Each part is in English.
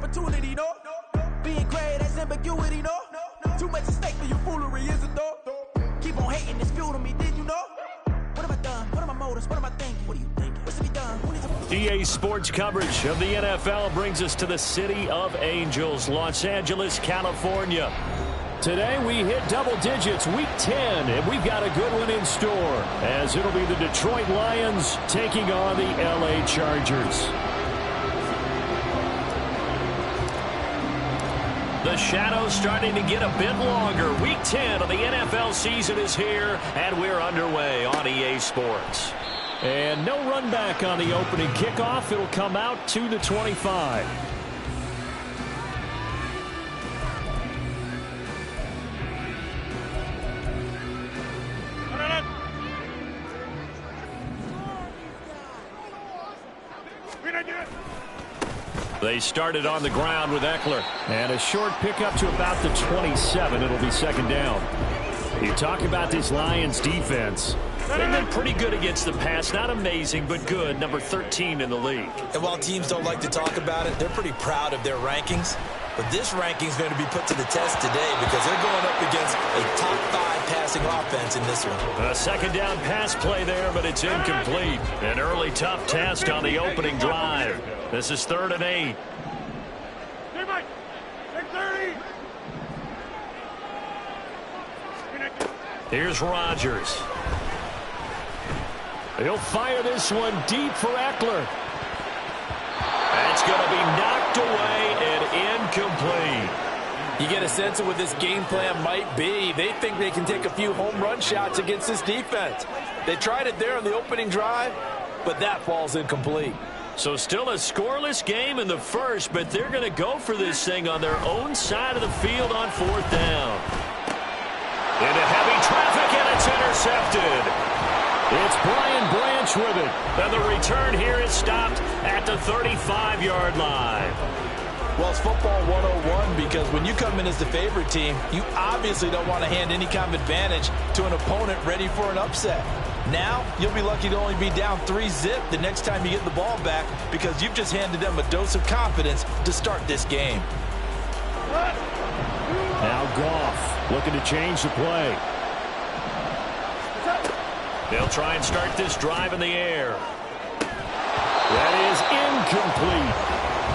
opportunity, no. Being great, that's ambiguity, no. Too much at stake for your foolery, is it though? Keep on hating, it's fuel to me, did you know? What have I done? What are my motives? What am I thinking? What are you thinking? What's to be done? EA Sports coverage of the NFL brings us to the City of Angels, Los Angeles, California. Today we hit double digits, week 10, and we've got a good one in store, as it'll be the Detroit Lions taking on the LA Chargers. The shadows starting to get a bit longer. Week 10 of the NFL season is here, and we're underway on EA Sports. And no run back on the opening kickoff. It'll come out to the 25. They started on the ground with Eckler. And a short pickup to about the 27. It'll be second down. You talk about this Lions defense. They've been pretty good against the pass. Not amazing, but good. Number 13 in the league. And while teams don't like to talk about it, they're pretty proud of their rankings. But this ranking is going to be put to the test today because they're going up against a top 5 passing offense in this one. A second down pass play there, but it's incomplete. An early tough test on the opening drive. This is 3rd and 8. Here's Rodgers. He'll fire this one deep for Eckler. That's going to be knocked away and incomplete. You get a sense of what this game plan might be. They think they can take a few home run shots against this defense. They tried it there on the opening drive, but that falls incomplete. So still a scoreless game in the first, but they're going to go for this thing on their own side of the field on 4th down. Into heavy traffic, and it's intercepted. It's Brian Branch with it. And the return here is stopped at the 35-yard line. Well, it's football 101 because when you come in as the favorite team, you obviously don't want to hand any kind of advantage to an opponent ready for an upset. Now, you'll be lucky to only be down 3-zip the next time you get the ball back because you've just handed them a dose of confidence to start this game. Now Goff looking to change the play. They'll try and start this drive in the air. That is incomplete.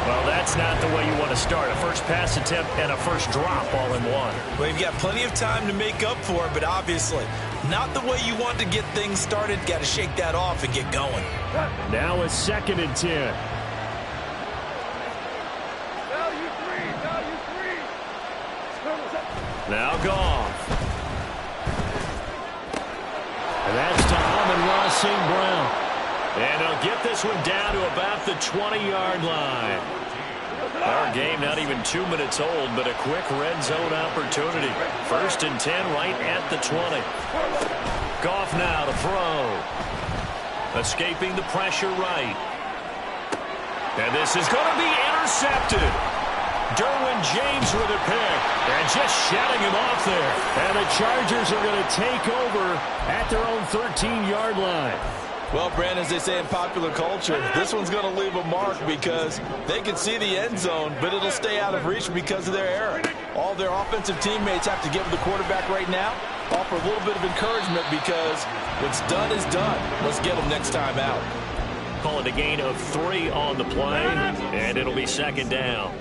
Well, that's not the way you want to start. A first pass attempt and a first drop all in one. Well, you've got plenty of time to make up for it, but obviously not the way you want to get things started. Got to shake that off and get going. Now a 2nd and 10. Now Goff. And that's to Amon-Ra St. Brown. And he'll get this one down to about the 20-yard line. Our game not even 2 minutes old, but a quick red zone opportunity. 1st and 10 right at the 20. Goff now to throw. Escaping the pressure right. And this is going to be intercepted. Derwin James with a pick. And just shutting him off there. And the Chargers are going to take over at their own 13-yard line. Well, Brandon, as they say in popular culture, this one's going to leave a mark because they can see the end zone, but it'll stay out of reach because of their error. All their offensive teammates have to give the quarterback right now, offer a little bit of encouragement because what's done is done. Let's get them next time out. Call it a gain of 3 on the play, and it'll be 2nd down.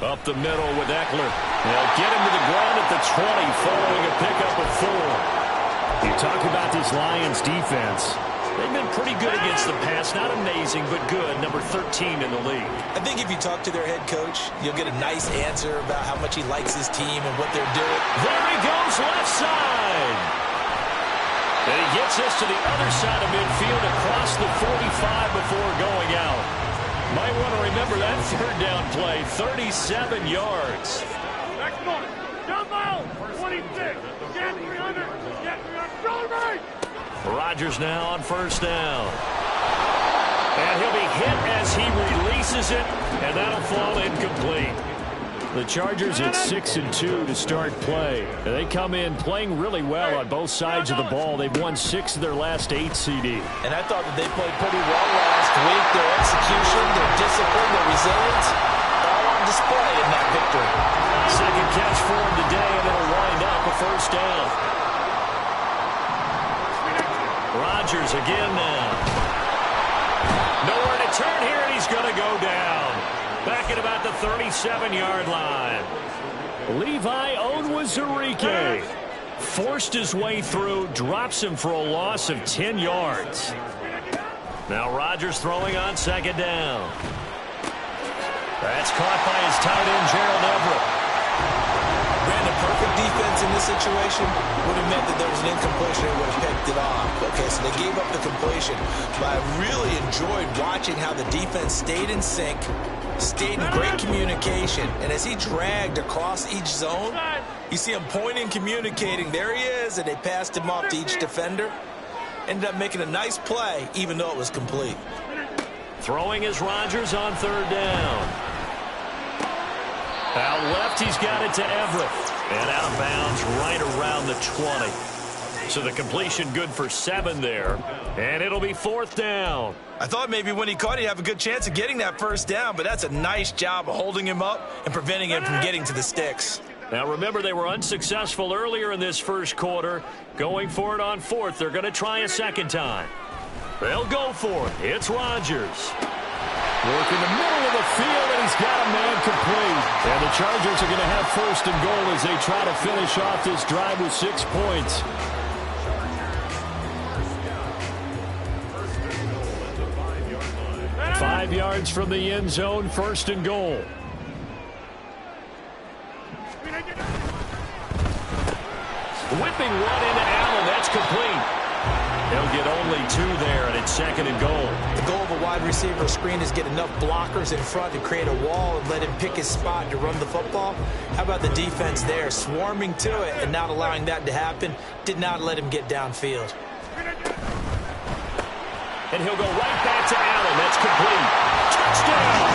Up the middle with Eckler. They'll get him to the ground at the 20 following a pickup of 4. You talk about this Lions defense. They've been pretty good against the pass. Not amazing, but good. Number 13 in the league. I think if you talk to their head coach, you'll get a nice answer about how much he likes his team and what they're doing. There he goes, left side. And he gets us to the other side of midfield across the 45 before going out. Might want to remember that 3rd down play. 37 yards. Next one. Down mile. 26. Get 300. Get 300. Go right. Rodgers now on 1st down. And he'll be hit as he releases it, and that'll fall incomplete. The Chargers at 6-2 to start play. They come in playing really well on both sides of the ball. They've won 6 of their last 8 CD. And I thought that they played pretty well last week. Their execution, their discipline, their resilience, all on display in that victory. Second catch for him today, and it'll wind up a first down. Rodgers again now. Nowhere to turn here, and he's going to go down. Back at about the 37-yard line. Levi Onwuzurike forced his way through, drops him for a loss of 10 yards. Now Rodgers throwing on second down. That's caught by his tight end, Gerald Everett. Brandon, perfect defense in this situation would have meant that there was an incompletion and would have picked it off. Okay, so they gave up the completion. But I really enjoyed watching how the defense stayed in sync, stayed in great communication. And as he dragged across each zone, you see him pointing, communicating. There he is, and they passed him off to each defender. Ended up making a nice play, even though it was complete. Throwing is Rodgers on third down. Out left, he's got it to Everett. And out of bounds right around the 20. So the completion good for 7 there. And it'll be fourth down. I thought maybe when he caught it, he'd have a good chance of getting that first down, but that's a nice job of holding him up and preventing him from getting to the sticks. Now remember, they were unsuccessful earlier in this first quarter. Going for it on fourth. They're going to try a second time. They'll go for it. It's Rodgers. Work in the middle of the field, and he's got a man complete. And the Chargers are going to have first and goal as they try to finish off this drive with 6 points. Five yards from the end zone, first and goal. Whipping one into Allen. That's complete. They'll get only 2 there, and it's second and goal. The goal of a wide receiver screen is get enough blockers in front to create a wall and let him pick his spot to run the football. How about the defense there, swarming to it and not allowing that to happen? Did not let him get downfield. And he'll go right back to Allen. That's complete. Touchdown!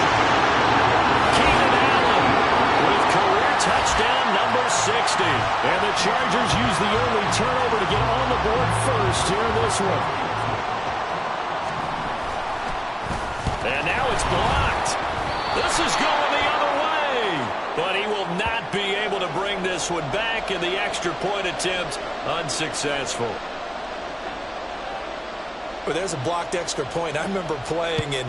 Keenan Allen with career touchdown number 60. And the Chargers use the early turnover to get on the board first here in this one. And now it's blocked. This is going the other way. But he will not be able to bring this one back, and the extra point attempt unsuccessful. Well, there's a blocked extra point. I remember playing, and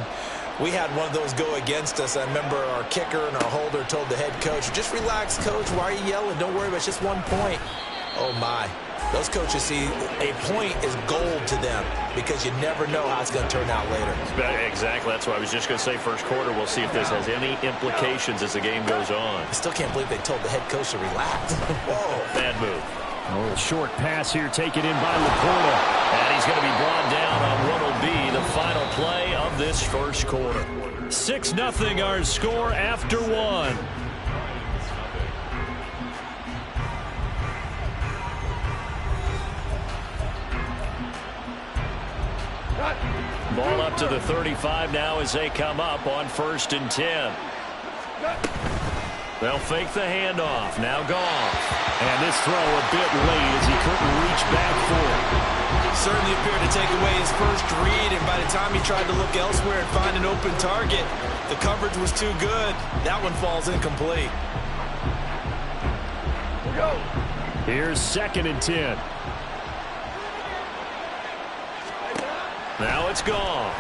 we had one of those go against us. I remember our kicker and our holder told the head coach, just relax, coach. Why are you yelling? Don't worry about it. It's just 1 point. Oh, my. Those coaches see a point is gold to them because you never know how it's going to turn out later. Exactly. That's what I was just going to say. First quarter, we'll see if this has any implications as the game goes on. I still can't believe they told the head coach to relax. Whoa. Bad move. A little short pass here taken in by Laporta. And he's going to be brought down on what will be the final play of this first quarter. 6-0 our score after 1. Ball up to the 35 now as they come up on 1st and 10. They'll fake the handoff. Now Goff. And this throw a bit late as he couldn't reach back for it. Certainly appeared to take away his first read, and by the time he tried to look elsewhere and find an open target, the coverage was too good. That one falls incomplete. Here's 2nd and 10. Now it's Goff.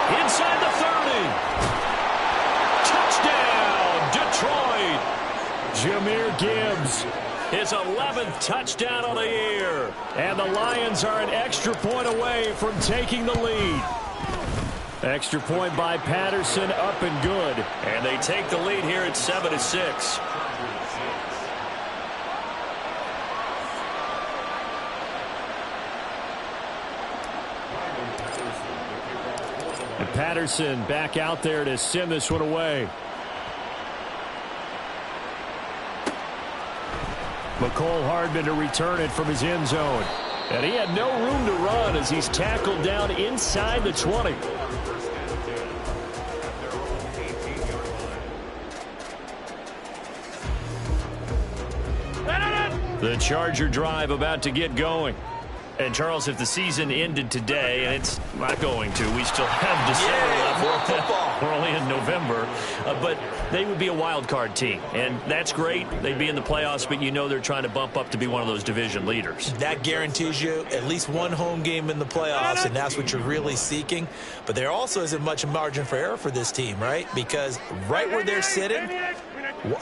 Inside the 30. Touchdown, Detroit. Jahmyr Gibbs, his 11th touchdown of the year. And the Lions are an extra point away from taking the lead. Extra point by Patterson, up and good. And they take the lead here at 7-6. And Patterson back out there to send this one away. Mecole Hardman to return it from his end zone. And he had no room to run as he's tackled down inside the 20. The Charger drive about to get going. And, Charles, if the season ended today, and it's not going to, we still have December left. We're only in November. But they would be a wild card team. And that's great. They'd be in the playoffs, but you know they're trying to bump up to be one of those division leaders. That guarantees you at least one home game in the playoffs, and that's what you're really seeking. But there also isn't much margin for error for this team, right? Because right where they're sitting,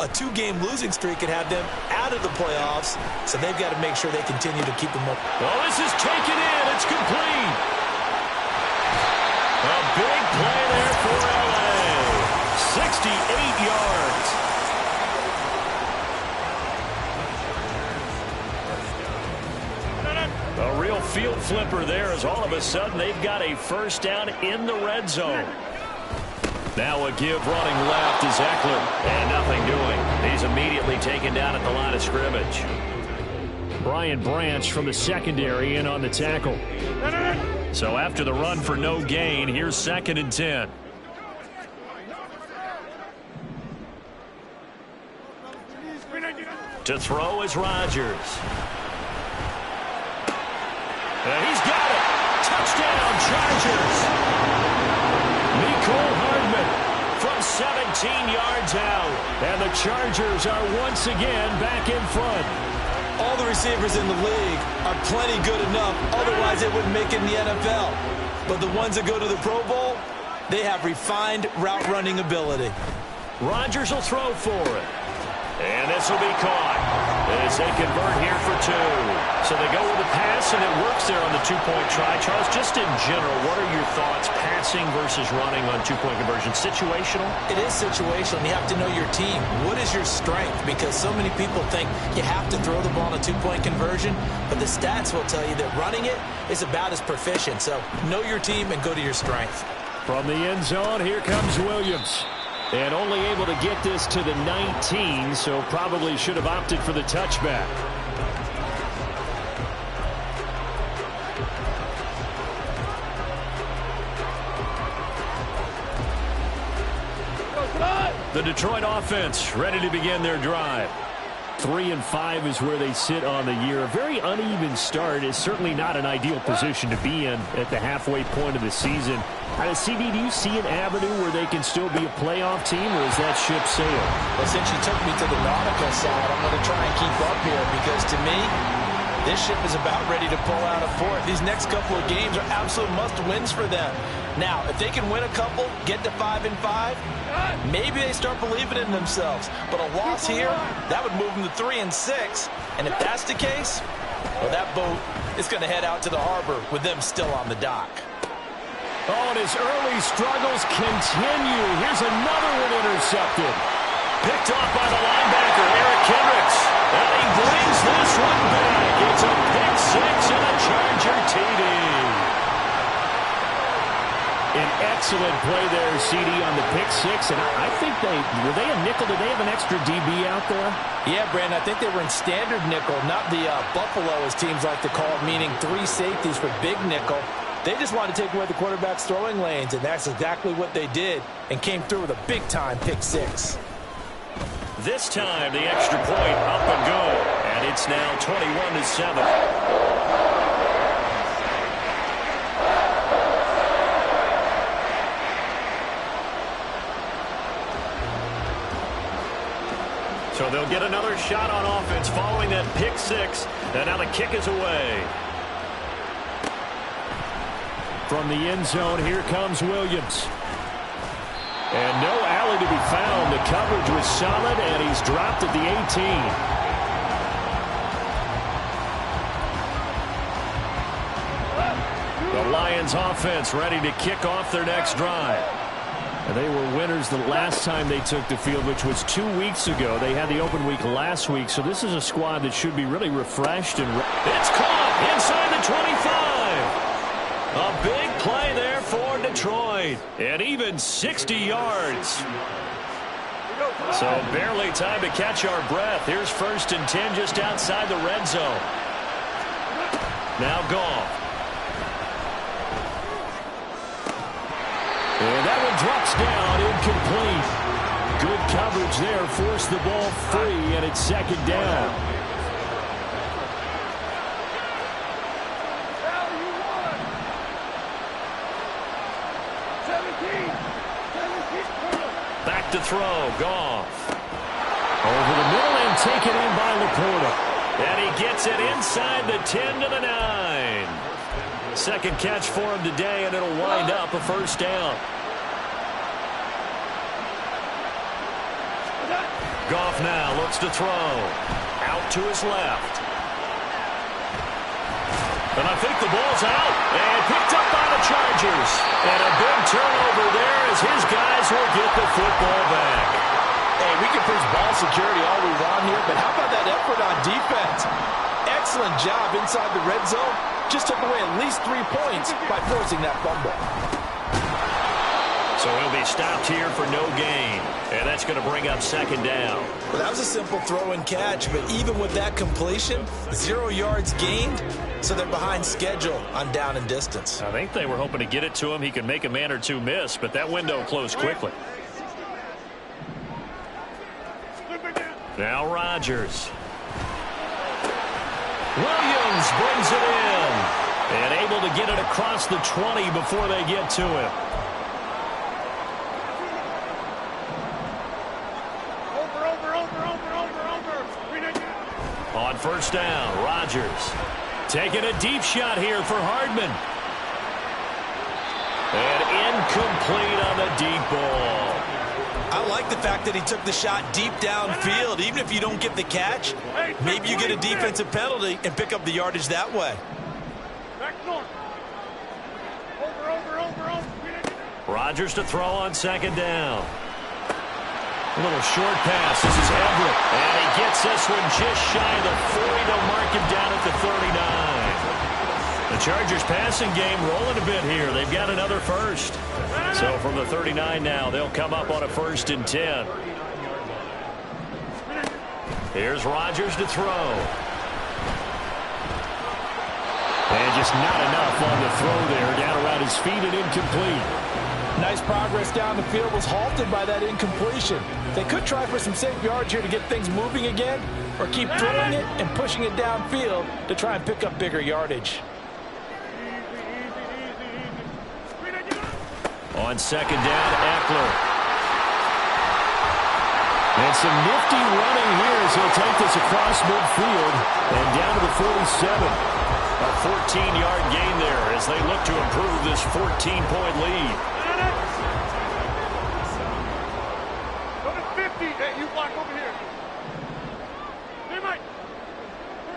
a 2-game losing streak could have them out of the playoffs, so they've got to make sure they continue to keep them up. Well, this is taken in. It's complete. A big play there for L.A. 68 yards. A real field flipper there as all of a sudden they've got a first down in the red zone. Now a give running left is Eckler, and nothing doing. He's immediately taken down at the line of scrimmage. Brian Branch from the secondary in on the tackle. So after the run for no gain, here's 2nd and 10. To throw is Rodgers. And he's got it. Touchdown, Chargers. Mecole Hardman from 17 yards out. And the Chargers are once again back in front. All the receivers in the league are plenty good enough. Otherwise, they wouldn't make it in the NFL. But the ones that go to the Pro Bowl, they have refined route running ability. Rodgers will throw for it. And this will be caught as they convert here for 2. So they go with the pass, and it works there on the 2-point try. Charles, just in general, what are your thoughts passing versus running on 2-point conversion? Situational? It is situational. You have to know your team. What is your strength? Because so many people think you have to throw the ball on a 2-point conversion, but the stats will tell you that running it is about as proficient. So know your team and go to your strength. From the end zone, here comes Williams. And only able to get this to the 19, so probably should have opted for the touchback. The Detroit offense ready to begin their drive. 3-5 is where they sit on the year. A very uneven start is certainly not an ideal position to be in at the halfway point of the season. CD, do you see an avenue where they can still be a playoff team, or is that ship sailed? Well, since you took me to the nautical side, I'm going to try and keep up here because, to me, this ship is about ready to pull out a fourth. These next couple of games are absolute must-wins for them. Now, if they can win a couple, get to 5-5, maybe they start believing in themselves. But a loss here, that would move them to 3-6. And if that's the case, well, that boat is going to head out to the harbor with them still on the dock. Oh, and his early struggles continue. Here's another one intercepted. Picked off by the linebacker, Eric Kendricks. And he brings this one back. It's a pick 6 and a Charger TD. An excellent play there, CD, on the pick 6. And I think were they a nickel? Did they have an extra DB out there? Yeah, Brandon, I think they were in standard nickel, not the Buffalo, as teams like to call it, meaning 3 safeties for big nickel. They just wanted to take away the quarterback's throwing lanes, and that's exactly what they did and came through with a big-time pick 6. This time, the extra point up and go, and it's now 21-7. So they'll get another shot on offense following that pick 6, and now the kick is away. From the end zone, here comes Williams. And no alley to be found. The coverage was solid, and he's dropped at the 18. The Lions offense ready to kick off their next drive. And they were winners the last time they took the field, which was 2 weeks ago. They had the open week last week, so this is a squad that should be really refreshed. And it's caught inside the 25. A big play there for Detroit. And even 60 yards. So barely time to catch our breath. Here's 1st and 10 just outside the red zone. Now Goff. And that one drops down, incomplete. Good coverage there, forced the ball free, and it's second down. Back to throw, Goff. Over the middle and taken in by Laporta. And he gets it inside the 10 to the 9. Second catch for him today, and it'll wind up a first down. Goff now looks to throw. Out to his left. And I think the ball's out. And picked up by the Chargers. And a big turnover there as his guys will get the football back. Hey, we can preach ball security all we want here, but how about that effort on defense? Excellent job inside the red zone. Just took away at least 3 points by forcing that fumble. So he'll be stopped here for no gain. And that's going to bring up second down. Well, that was a simple throw and catch, but even with that completion, 0 yards gained, so they're behind schedule on down and distance. I think they were hoping to get it to him. He could make a man or two miss, but that window closed quickly. Now Rodgers. Williams brings it in. And able to get it across the 20 before they get to him. On first down, Rodgers taking a deep shot here for Hardman. And incomplete on the deep ball. I like the fact that he took the shot deep downfield. Even if you don't get the catch, maybe you get a defensive penalty and pick up the yardage that way. Rodgers to throw on second down. A little short pass. This is Everett. And he gets this one just shy of the 40. They'll mark him down at the 39. The Chargers passing game rolling a bit here. They've got another first. So from the 39 now, they'll come up on a 1st and 10. Here's Rodgers to throw. And just not enough on the throw there. Down around his feet and incomplete. Nice progress down the field, was halted by that incompletion. They could try for some safe yards here to get things moving again, or keep throwing it and pushing it downfield to try and pick up bigger yardage. On second down, Eckler. And some nifty running here as he'll take this across midfield and down to the 47. A 14-yard gain there as they look to improve this 14-point lead. Go to 50. Hey, you block over here. Hey, Mike.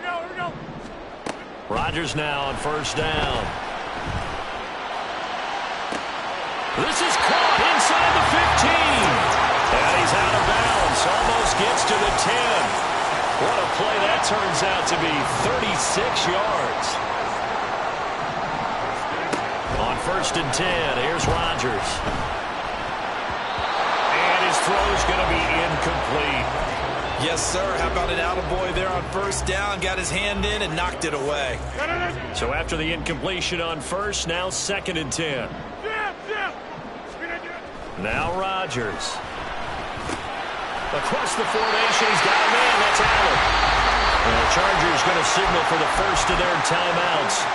Here we go. Rodgers now on first down. This is caught inside the 15. And he's out of bounds. Almost gets to the 10. What a play that turns out to be. 36 yards. On 1st and 10, here's Rodgers. And his throw's going to be incomplete. Yes, sir. How about an attaboy there on first down? Got his hand in and knocked it away. So after the incompletion on first, now 2nd and 10. Now Rodgers. Across the formation, he's got a man. That's Allen. And the Chargers going to signal for the first of their timeouts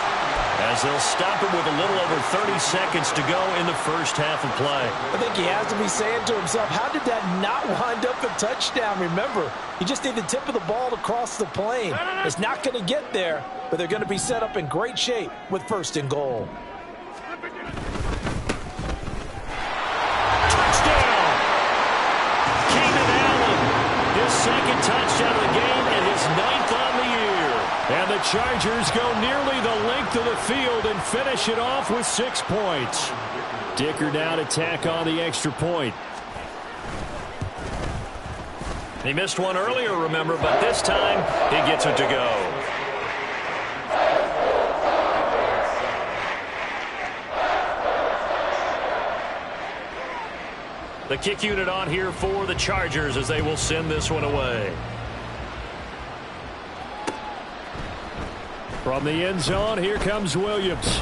as they'll stop it with a little over 30 seconds to go in the first half of play. I think he has to be saying to himself, how did that not wind up a touchdown? Remember, you just need the tip of the ball to cross the plane. It's not going to get there, but they're going to be set up in great shape with 1st and goal. Second touchdown of the game and his 9th on the year. And the Chargers go nearly the length of the field and finish it off with 6 points. Dicker now to tack on the extra point. He missed one earlier, remember, but this time he gets it to go. The kick unit on here for the Chargers as they will send this one away. From the end zone, here comes Williams.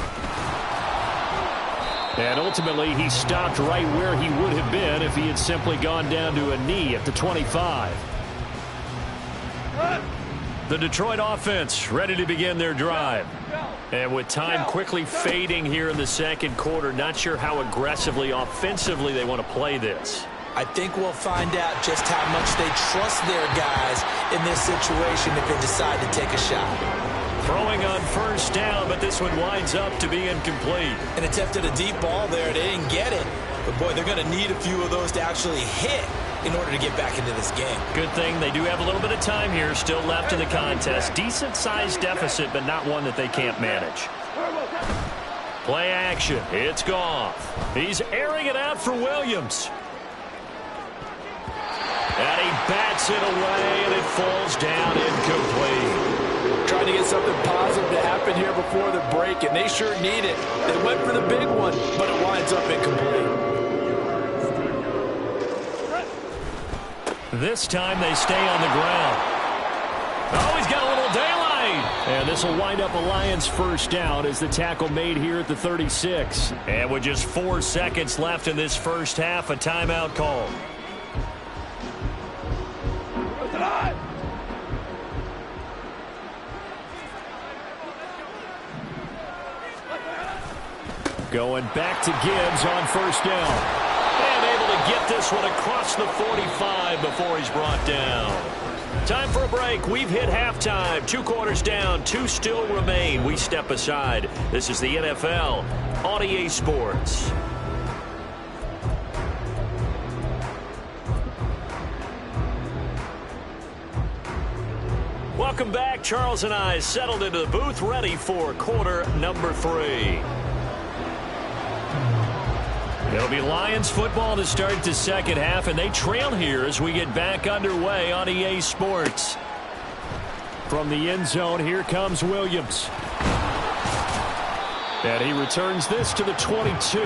And ultimately, he stopped right where he would have been if he had simply gone down to a knee at the 25. The Detroit offense ready to begin their drive. And with time quickly fading here in the second quarter, not sure how aggressively, offensively they want to play this. I think we'll find out just how much they trust their guys in this situation if they decide to take a shot. Throwing on first down, but this one winds up to be incomplete. An attempt at a deep ball there. They didn't get it. But, boy, they're going to need a few of those to actually hit in order to get back into this game. Good thing they do have a little bit of time here still left in the contest. Decent-sized deficit, but not one that they can't manage. Play action. It's Goff. He's airing it out for Williams. And he bats it away, and it falls down incomplete. Trying to get something positive to happen here before the break, and they sure need it. They went for the big one, but it winds up incomplete. This time they stay on the ground. Oh, he's got a little daylight. And this will wind up a Lions first down as the tackle made here at the 36. And with just 4 seconds left in this first half, a timeout call. Going back to Gibbs on first down. And able to get this one across the 45 before he's brought down. Time for a break. We've hit halftime. 2 quarters down. 2 still remain. We step aside. This is the NFL on EA Sports. Welcome back. Charles and I settled into the booth ready for quarter number 3. It'll be Lions football to start the second half, and they trail here as we get back underway on EA Sports. From the end zone, here comes Williams. And he returns this to the 22.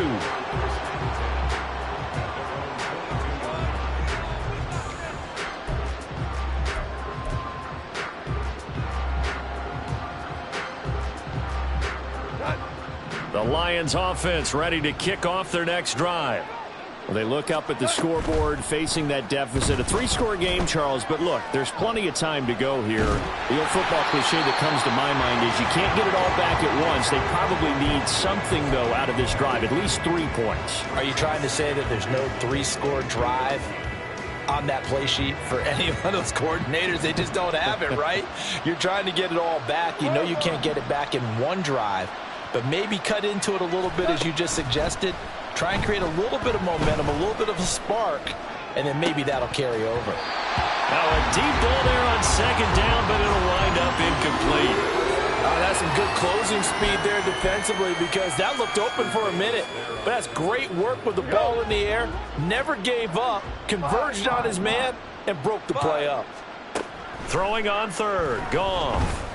The Lions offense ready to kick off their next drive. Well, they look up at the scoreboard facing that deficit. A 3-score game, Charles, but look, there's plenty of time to go here. The old football cliche that comes to my mind is you can't get it all back at once. They probably need something, though, out of this drive, at least 3 points. Are you trying to say that there's no 3-score drive on that play sheet for any of those coordinators? They just don't have it, right? You're trying to get it all back. You know you can't get it back in one drive. But maybe cut into it a little bit as you just suggested. Try and create a little bit of momentum, a little bit of a spark, and then maybe that'll carry over. Now a deep ball there on second down, but it'll wind up incomplete. That's some good closing speed there defensively because that looked open for a minute. But that's great work with the ball in the air. Never gave up, converged on his man, and broke the play up. Throwing on third, Goff.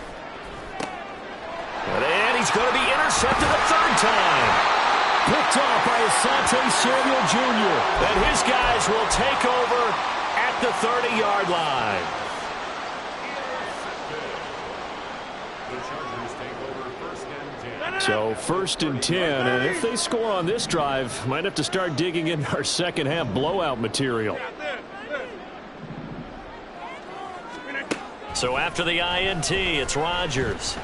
And he's going to be intercepted a third time. Picked off by Asante Samuel Jr. And his guys will take over at the 30-yard line. So first and 10, and if they score on this drive, might have to start digging in our second half blowout material. So after the INT, it's Rodgers.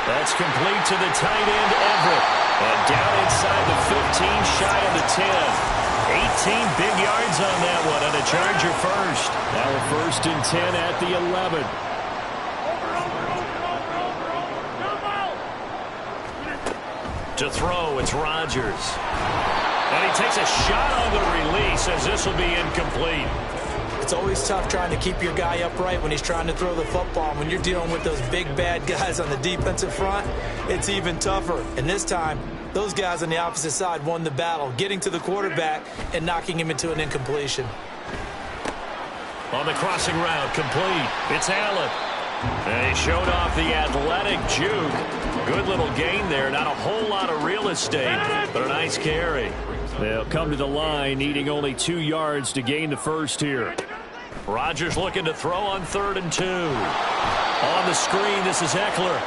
That's complete to the tight end, Everett. And down inside the 15, shy of the 10. 18 big yards on that one, and a Charger first. Now a first and 10 at the 11. To throw, it's Rodgers. And he takes a shot on the release as this will be incomplete. It's always tough trying to keep your guy upright when he's trying to throw the football. When you're dealing with those big, bad guys on the defensive front, it's even tougher. And this time, those guys on the opposite side won the battle, getting to the quarterback and knocking him into an incompletion. On the crossing route, complete. It's Allen. And he showed off the athletic juke. Good little gain there. Not a whole lot of real estate, but a nice carry. They'll come to the line, needing only 2 yards to gain the first here. Rodgers looking to throw on 3rd and 2. On the screen, this is Eckler.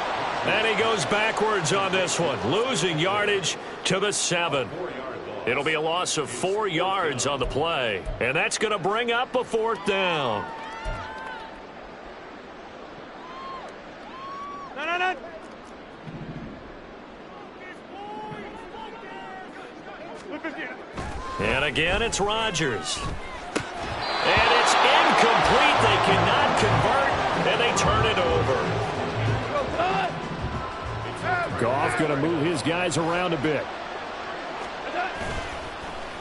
And he goes backwards on this one, losing yardage to the 7. It'll be a loss of 4 yards on the play. And that's going to bring up a 4th down. And again, it's Rodgers. And it's incomplete. They cannot convert, and they turn it over. Goff going to move his guys around a bit.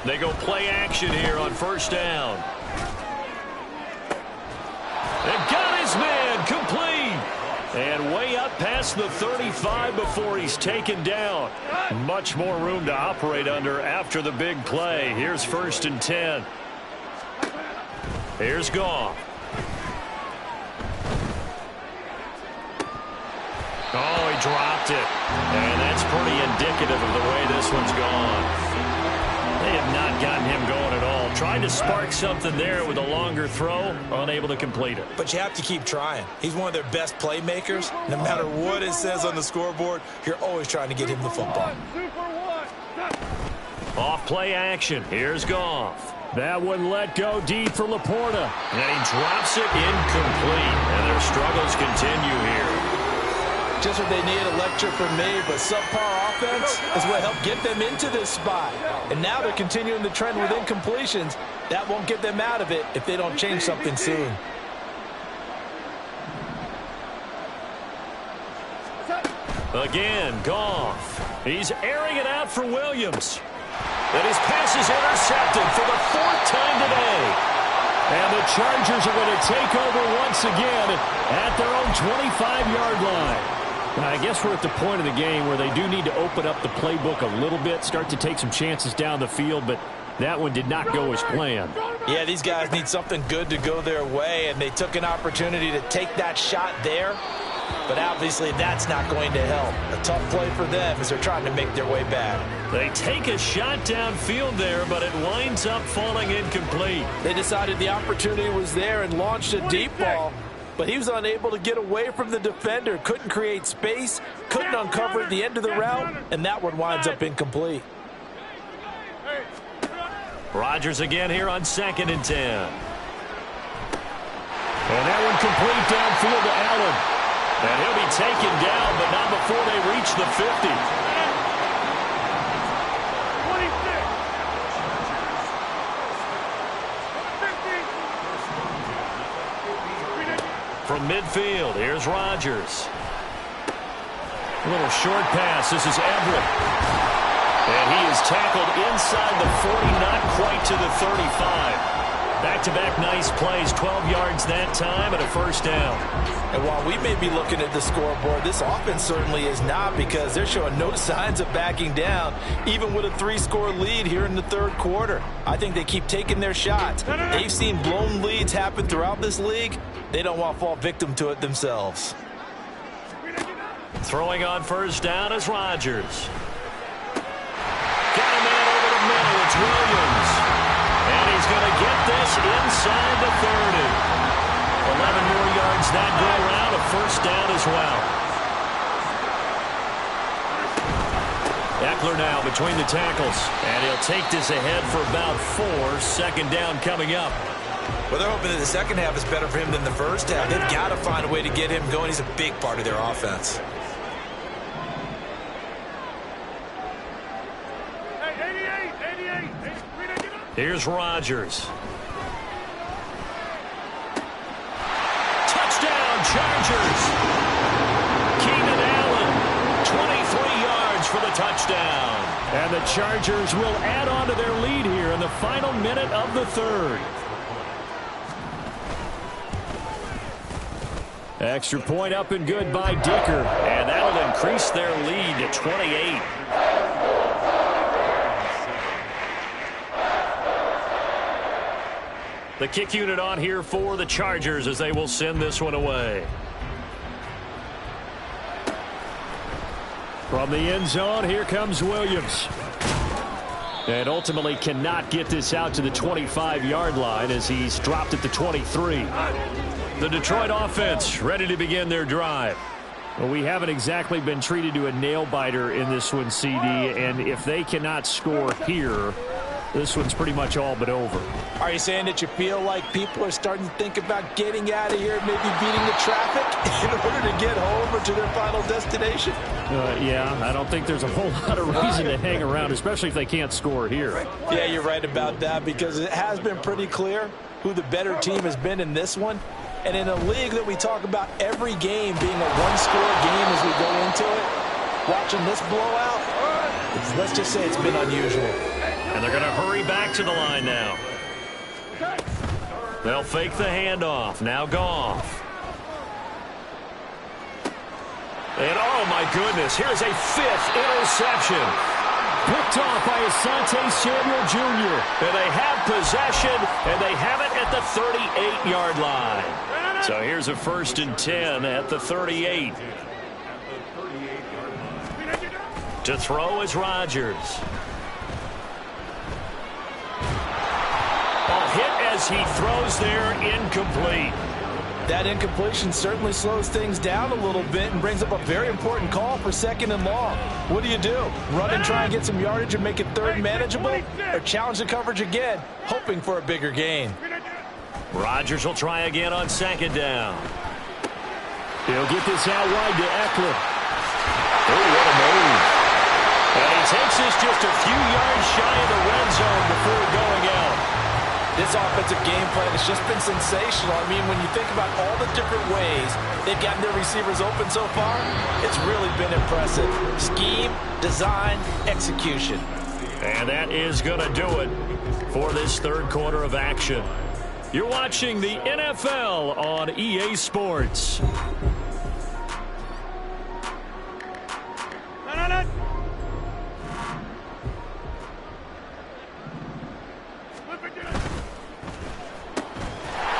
They go play action here on 1st down. And got his man complete. And way up past the 35 before he's taken down. Much more room to operate under after the big play. Here's 1st and 10. Here's Goff. Oh, he dropped it. And that's pretty indicative of the way this one's gone. They have not gotten him going at all. Tried to spark something there with a longer throw, unable to complete it. But you have to keep trying. He's one of their best playmakers. No matter what it says on the scoreboard, you're always trying to get him the football. Off play action. Here's Goff. That one let go deep for Laporta. And he drops it incomplete. And their struggles continue here. Just what they need, a lecture from me, but subpar offense is what helped get them into this spot. And now they're continuing the trend with incompletions. That won't get them out of it if they don't change something soon. Again, Goff. He's airing it out for Williams. And his pass is intercepted for the 4th time today. And the Chargers are going to take over once again at their own 25-yard line. I guess we're at the point of the game where they do need to open up the playbook a little bit, start to take some chances down the field, but that one did not go as planned. Yeah, these guys need something good to go their way, and they took an opportunity to take that shot there, but obviously that's not going to help. A tough play for them as they're trying to make their way back. They take a shot downfield there, but it winds up falling incomplete. They decided the opportunity was there and launched a deep ball, but he was unable to get away from the defender, couldn't create space, couldn't uncover at the end of the route, and that one winds up incomplete. Rodgers again here on 2nd and 10. And that one complete downfield to Allen. And he'll be taken down, but not before they reach the 50. From midfield, here's Rodgers. A little short pass. This is Everett. And he is tackled inside the 40, not quite to the 35. Back-to-back nice plays, 12 yards that time and a 1st down. And while we may be looking at the scoreboard, this offense certainly is not, because they're showing no signs of backing down, even with a 3-score lead here in the 3rd quarter. I think they keep taking their shots. They've seen blown leads happen throughout this league. They don't want to fall victim to it themselves. Throwing on 1st down is Rodgers. Got a man over the middle. It's Williams. And he's going to get this inside the 30. 11 more yards that go around, a 1st down as well. Eckler now between the tackles. And he'll take this ahead for about 4. 2nd down coming up. Well, they're hoping that the second half is better for him than the first half. They've got to find a way to get him going. He's a big part of their offense. Here's Rodgers. Touchdown, Chargers. Keenan Allen, 23 yards for the touchdown. And the Chargers will add on to their lead here in the final minute of the 3rd. Extra point up and good by Dicker. And that'll increase their lead to 28. The kick unit on here for the Chargers as they will send this one away. From the end zone, here comes Williams. And ultimately cannot get this out to the 25-yard line as he's dropped at the 23. The Detroit offense ready to begin their drive. Well, we haven't exactly been treated to a nail-biter in this one, CD, and if they cannot score here, this one's pretty much all but over. Are you saying that you feel like people are starting to think about getting out of here, maybe beating the traffic in order to get home or to their final destination? Yeah, I don't think there's a whole lot of reason to hang around, especially if they can't score here. Yeah, you're right about that because it has been pretty clear who the better team has been in this one. And in a league that we talk about every game being a one-score game as we go into it, watching this blowout, let's just say it's been unusual. And they're going to hurry back to the line now. They'll fake the handoff. Now Goff. And oh my goodness, here's a 5th interception. Picked off by Asante Samuel Jr. And they have possession, and they have it at the 38-yard line. So here's a 1st and 10 at the 38. To throw is Rodgers. A hit as he throws there, incomplete. That incompletion certainly slows things down a little bit and brings up a very important call for 2nd and long. What do? Run and try and get some yardage and make it 3rd manageable? Or challenge the coverage again, hoping for a bigger gain? Rodgers will try again on 2nd down. He'll get this out wide to Eckler. Oh, what a move. And he takes this just a few yards shy of the red zone before going out. This offensive game plan has just been sensational. I mean, when you think about all the different ways they've gotten their receivers open so far, it's really been impressive. Scheme, design, execution. And that is going to do it for this 3rd quarter of action. You're watching the NFL on EA Sports.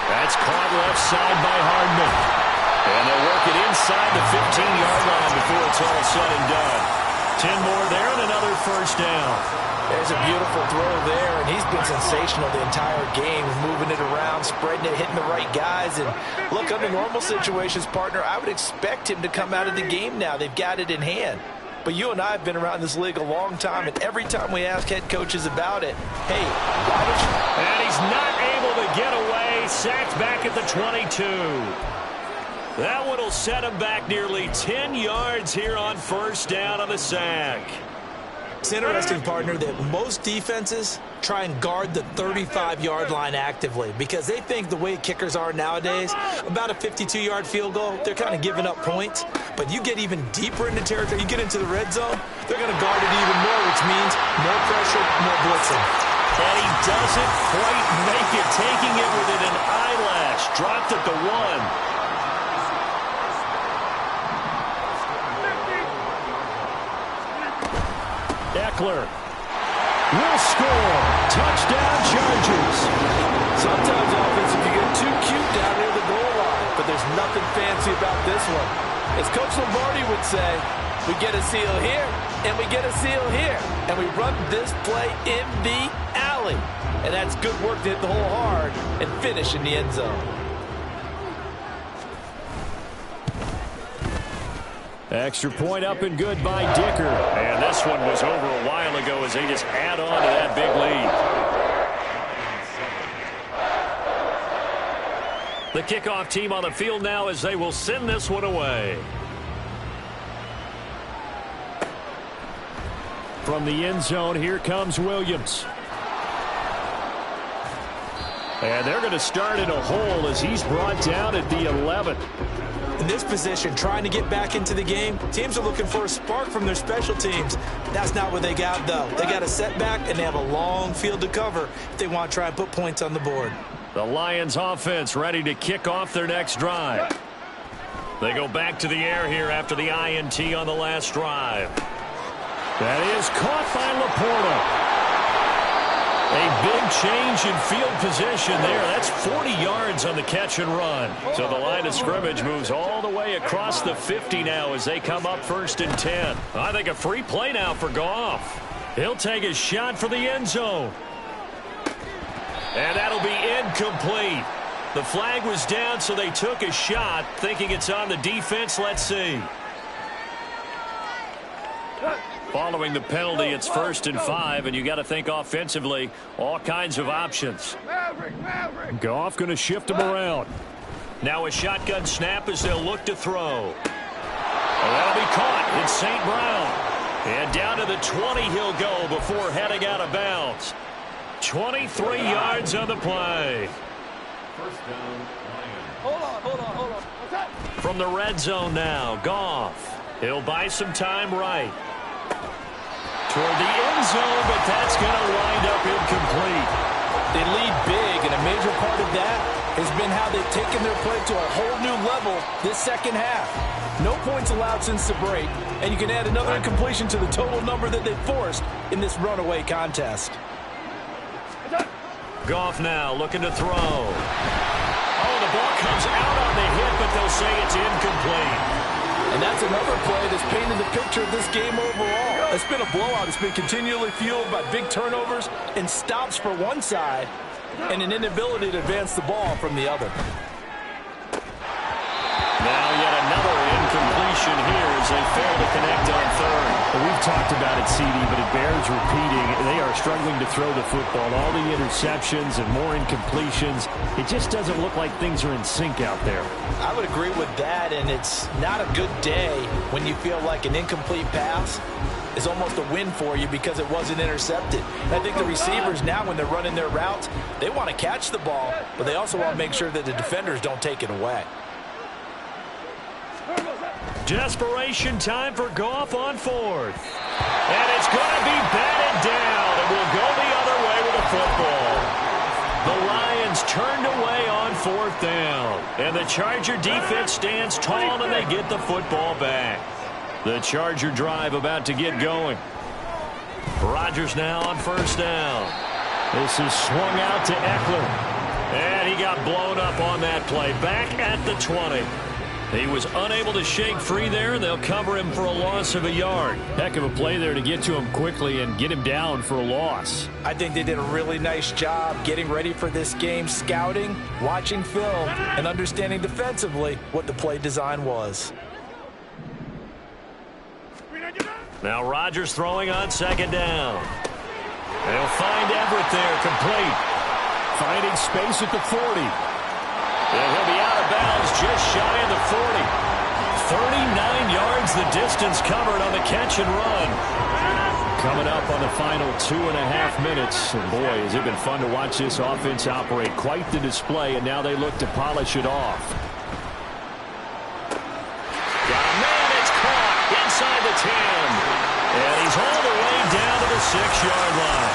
That's caught left side by Hardman. And they'll work it inside the 15-yard line before it's all said and done. 10 more there and another 1st down. There's a beautiful throw there, and he's been sensational the entire game, moving it around, spreading it, hitting the right guys. And look, under normal situations, partner, I would expect him to come out of the game now. They've got it in hand. But you and I have been around this league a long time, and every time we ask head coaches about it, hey, why don't you... And he's not able to get away, sacked back at the 22. That one will set him back nearly 10 yards here on 1st down on the sack. It's interesting, partner, that most defenses try and guard the 35-yard line actively because they think the way kickers are nowadays, about a 52-yard field goal, they're kind of giving up points. But you get even deeper into territory, you get into the red zone, they're going to guard it even more, which means more pressure, more blitzing. And he doesn't quite make it, taking it within an eyelash. Dropped at the 1. Eckler will score. Touchdown, Chargers. Sometimes offense, if you get too cute down near the goal line, but there's nothing fancy about this one. As Coach Lombardi would say, we get a seal here, and we get a seal here, and we run this play in the alley. And that's good work to hit the hole hard and finish in the end zone. Extra point up and good by Dicker. And this one was over a while ago as they just add on to that big lead. The kickoff team on the field now as they will send this one away. From the end zone, here comes Williams. And they're going to start in a hole as he's brought down at the 11. In this position, trying to get back into the game, teams are looking for a spark from their special teams. That's not what they got, though. They got a setback, and they have a long field to cover if they want to try and put points on the board. The Lions offense ready to kick off their next drive. They go back to the air here after the INT on the last drive. That is caught by Laporta. A big change in field position there. That's 40 yards on the catch and run. So the line of scrimmage moves all the way across the 50 now as they come up 1st and 10. I think a free play now for Goff. He'll take a shot for the end zone. And that'll be incomplete. The flag was down, so they took a shot, thinking it's on the defense. Let's see. Following the penalty, it's 1st and 5, and you got to think offensively, all kinds of options. Goff going to shift him around. Now a shotgun snap as they'll look to throw. And that'll be caught. It's St. Brown. And down to the 20 he'll go before heading out of bounds. 23 yards on the play. Hold on. From the red zone now, Goff. He'll buy some time right. Toward the end zone, but that's going to wind up incomplete. They lead big, and a major part of that has been how they've taken their play to a whole new level this second half. No points allowed since the break, and you can add another incompletion to the total number that they've forced in this runaway contest. Goff now looking to throw. Oh, the ball comes out on the hit, but they'll say it's incomplete. And that's another play that's painted the picture of this game overall. It's been a blowout. It's been continually fueled by big turnovers and stops for one side and an inability to advance the ball from the other. Now yet another incompletion here as they fail to connect on third. Well, we've talked about it, CD, but it bears repeating. They are struggling to throw the football. All the interceptions and more incompletions. It just doesn't look like things are in sync out there. I would agree with that, and it's not a good day when you feel like an incomplete pass is almost a win for you because it wasn't intercepted. And I think the receivers now, when they're running their routes, they want to catch the ball, but they also want to make sure that the defenders don't take it away. Desperation time for Goff on 4th. And it's going to be batted down. It will go the other way with the football. The Lions turned away on 4th down. And the Charger defense stands tall and they get the football back. The Charger drive about to get going. Rodgers now on 1st down. This is swung out to Eckler. And he got blown up on that play. Back at the 20. He was unable to shake free there, and they'll cover him for a loss of a yard. Heck of a play there to get to him quickly and get him down for a loss. I think they did a really nice job getting ready for this game, scouting, watching film, and understanding defensively what the play design was. Now Rodgers throwing on 2nd down. They'll find Everett there, complete. Finding space at the 40. And he'll be out of bounds just shy of the 40. 39 yards the distance covered on the catch and run. Coming up on the final 2.5 minutes. And boy, has it been fun to watch this offense operate. Quite the display, and now they look to polish it off. Got a man, it's caught inside the 10. And he's all the way down to the 6-yard line.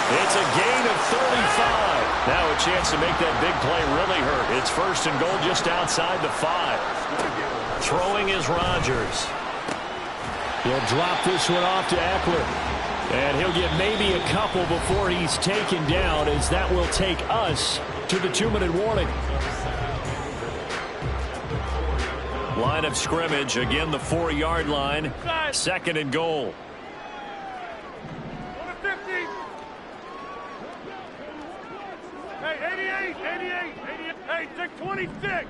It's a gain of 35. Now a chance to make that big play really hurt. It's 1st and goal just outside the 5. Throwing is Rodgers. He'll drop this one off to Eckler. And he'll get maybe a couple before he's taken down, as that will take us to the 2-minute warning. Line of scrimmage, again the 4-yard line. 2nd and goal. Hey, 88. Hey, take 26. Here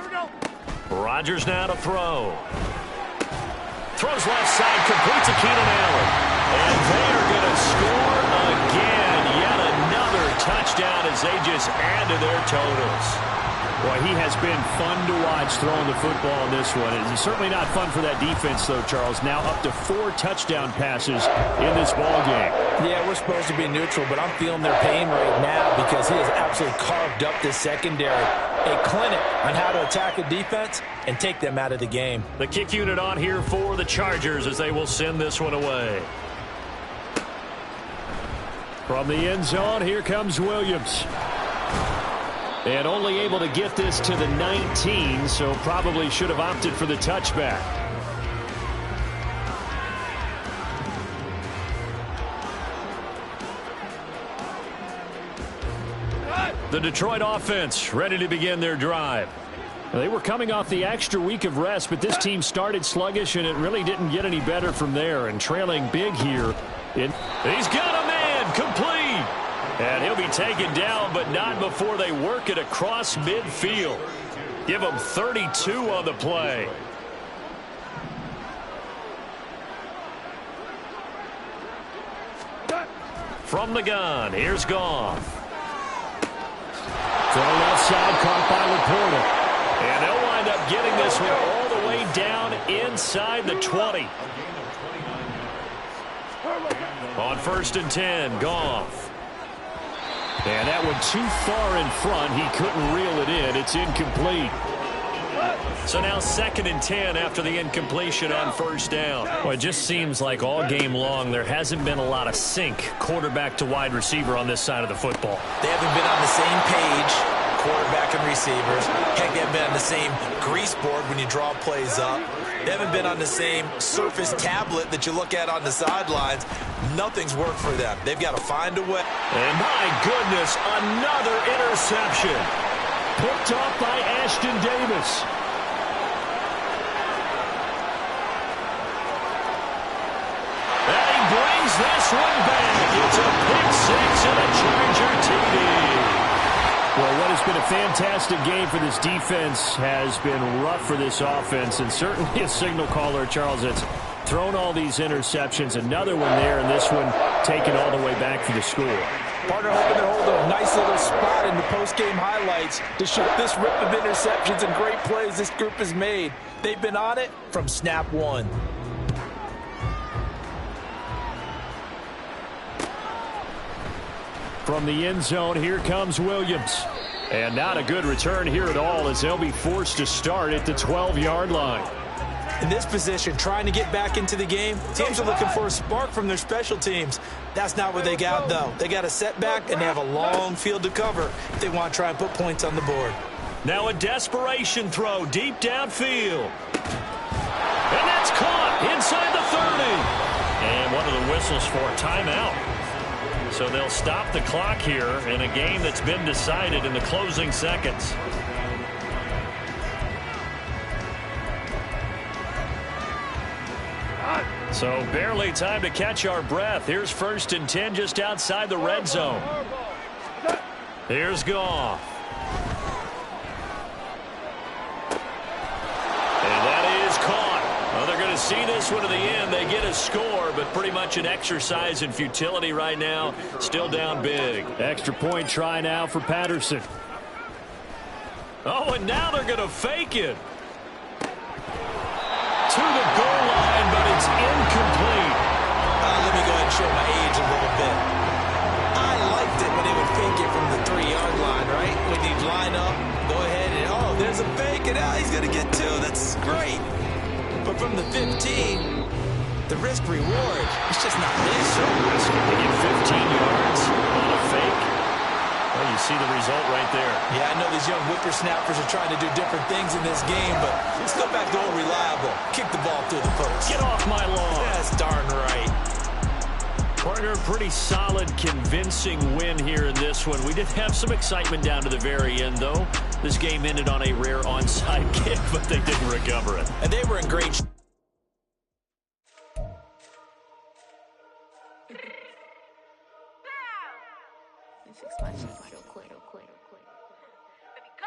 we go. Rodgers now to throw. Throws left side, completes to Keenan Allen. And they are going to score again. Yet another touchdown as they just add to their totals. Boy, he has been fun to watch throwing the football in this one. It's certainly not fun for that defense, though, Charles. Now up to 4 touchdown passes in this ball game. Yeah, we're supposed to be neutral, but I'm feeling their pain right now because he has absolutely carved up this secondary. A clinic on how to attack a defense and take them out of the game. The kick unit on here for the Chargers as they will send this one away. From the end zone, here comes Williams. And only able to get this to the 19, so probably should have opted for the touchback. The Detroit offense ready to begin their drive. They were coming off the extra week of rest, but this team started sluggish, and it really didn't get any better from there. And trailing big here He's got a man, complete. And he'll be taken down, but not before they work it across midfield. Give him 32 on the play. From the gun, here's Goff. Throw left side, caught by Laporta. And they'll wind up getting this one all the way down inside the 20. On 1st and 10, Goff. And that one too far in front. He couldn't reel it in. It's incomplete. So now 2nd and 10 after the incompletion on 1st down. Well, it just seems like all game long there hasn't been a lot of sync quarterback to wide receiver on this side of the football. They haven't been on the same page, quarterback and receivers. Heck, they haven't been on the same grease board when you draw plays up. They haven't been on the same surface tablet that you look at on the sidelines. Nothing's worked for them. They've got to find a way. And my goodness, another interception. Picked off by Ashton Davis. And he brings this one back. It's a pick six and a Charger TD. Well, what has been a fantastic game for this defense has been rough for this offense, and certainly a signal caller, Charles, that's thrown all these interceptions. Another one there, and this one taken all the way back for the score. Partner hoping to hold a nice little spot in the post-game highlights to show this rip of interceptions and great plays this group has made. They've been on it from snap one. From the end zone, here comes Williams. And not a good return here at all as they'll be forced to start at the 12-yard line. In this position, trying to get back into the game, teams are looking for a spark from their special teams. That's not what they got, though. They got a setback, and they have a long field to cover if they want to try and put points on the board. Now a desperation throw deep downfield. And that's caught inside the 30. And one of the whistles for a timeout. So they'll stop the clock here in a game that's been decided in the closing seconds. So barely time to catch our breath. Here's 1st and 10 just outside the red zone. Here's Goff. And that is caught. Well, they're going to see this one to the end. They get a score, but pretty much an exercise in futility right now. Still down big. Extra point try now for Patterson. Oh, and now they're going to fake it. To the goal line, but it's incomplete. Let me go ahead and show my age a little bit. I liked it when they would fake it from the 3-yard line, right? When you'd line up, go ahead and, oh, there's a fake, and now he's going to get 2. That's great. But from the 15, the risk-reward, it's just not there. So risky. They get 15 yards on a fake. Well, you see the result right there. Yeah, I know these young whippersnappers are trying to do different things in this game, but let's go back to old reliable. Kick the ball through the post. Get off my lawn. That's darn right. Partner, pretty solid, convincing win here in this one. We did have some excitement down to the very end, though. This game ended on a rare onside kick, but they didn't recover it. And they were in great shape. Fix my shit real quick. Baby, go.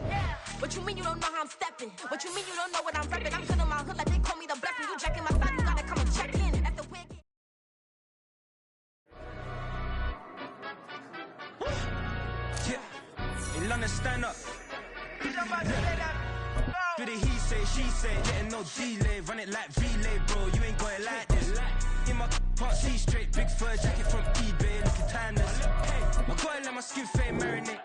Yeah. What you mean you don't know how I'm stepping? What you mean you don't know what I'm repping? I'm good on my hood like they call me the blessing. You jacking my side, you gotta come and check in. That's the wicked. Yeah. In London, stand up. Do the he say, she say, getting no delay. Run it like relay, bro. You ain't got it like this. In my part, see straight, big fur jacket from eBay, looking timeless. My girl let my skin fade marinate.